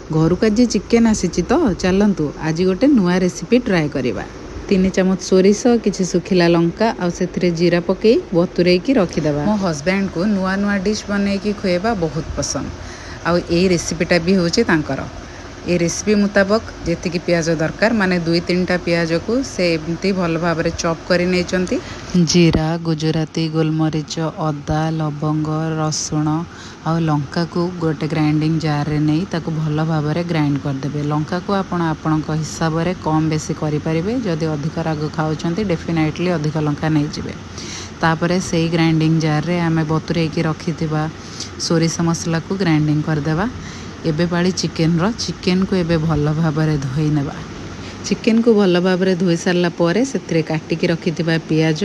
घर को आज चिकेन आसी तो चलतु आज गोटे नुआ रेसिपी ट्राए करवा। 3 चामच सोरिष किसी सुखिला लंका आ से जीरा पकई बतुरे रखीदे। मो हजबैंड को नुआ नुआ डिश बनई खुएबा बहुत पसंद। आउ ये रेसिपीटा भी होची तांकर। ये रेसिपी मुताबक जी पियाज दरकार माने 2-3टा पियाज को से एमती भल भाव चॉप कर जीरा गुजराती गोलमरीच अदा लवंग रसुण आ लंका को गोटे ग्राइंडिंग जार रे नहीं ताको भल भाव ग्राइंड करदे। लंका को आपण हिसाब से कम बेसी करें। जदि अधिक राग खाऊँ डेफिनेटली अधिक लंका नहीं जाए। तापर से ग्राइंडिंग जार रे आमे बतुरे रखी सोरिष मसला को ग्राइंडिंग करदेवा। एबे पाड़ी चिकेन को एबे भल भाव धोई नेबा। चिकेन को भल भाव धोई सारा पर से काटिकी रखिथिबा पियाज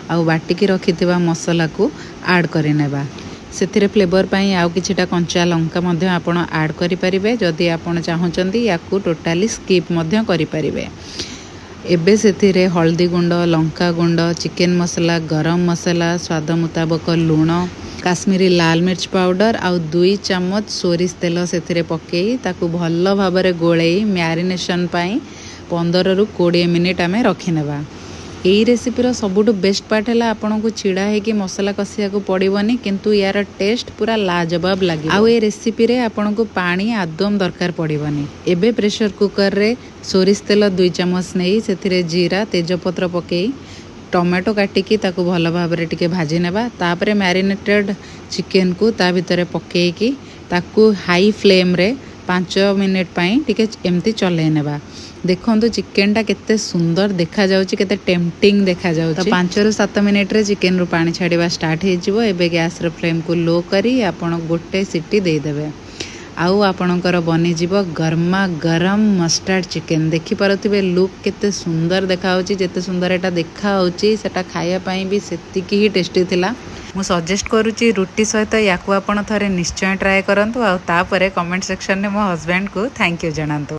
आउ बाटिकी रखिथिबा मसला को ऐड करि नेबा। से फ्लेवर पाई आउ किछिटा कंचा लंका मध्य आपण ऐड करि परिबे। जदि आपण चाहउचंदी याकू टोटाली स्किप मध्य करि परिबे। एबे से हल्दी गुंड लंका गुंड चिकेन मसला गरम मसला स्वाद मुताबक लूण काश्मीरी लाल मिर्च पाउडर आउ 2 चामच सोरिष तेल से पकई ताकू भल भाव गोलई मैरिनेशन पाई 15 ରୁ 20 मिनिट आमे रखिनेबा। यही रेसिपीर सबुठु बेस्ट पार्ट है आपन को छिड़ा है मसला कसिया को पड़ोनी किंतु यार टेस्ट पूरा लाजवाब लगे। आउ ये रेसिपी रे आपन को पानी आदम दरकार पड़ोनी। एबे प्रेशर कुकर रे सोरिष तेल 2 चामच नहीं से जीरा तेजपत्र पकई टमाटो काटिकी ताकू भल भाव टिके भाजी नेबा। तापरे मैरिनेटेड चिकेन को ता भितर पकईकी ताकू हाई फ्लेम रे 5 मिनिट पाई टिके एमती चलै नेबा। देखो चिकेन टा केते सुंदर देखा जाउची केते टेम्पटिंग देखा जाउची। तो 5 ରୁ 7 मिनिट रे चिकेन रू पानी छाड़ीबा स्टार्ट हो जिवो। एबे गैस रो फ्लेम को लो करी आपण गोटे सीटी दे देबे। आउ आपणकर बनी जीवो गरमा गरम मस्टर्ड चिकेन। देखि पारुथिबे लुक केते सुंदर देखा होची। जेते सुंदर एटा देखा होची सेटा खाया पाई भी सेतिकी ही टेस्टी थिला। मु सजेस्ट करूची रुटी सहित याकू आपण थरे निश्चय ट्राए करंतु। आ तापरे कमेंट सेक्शन में मो हस्बैंड को थैंक यू जणांतु।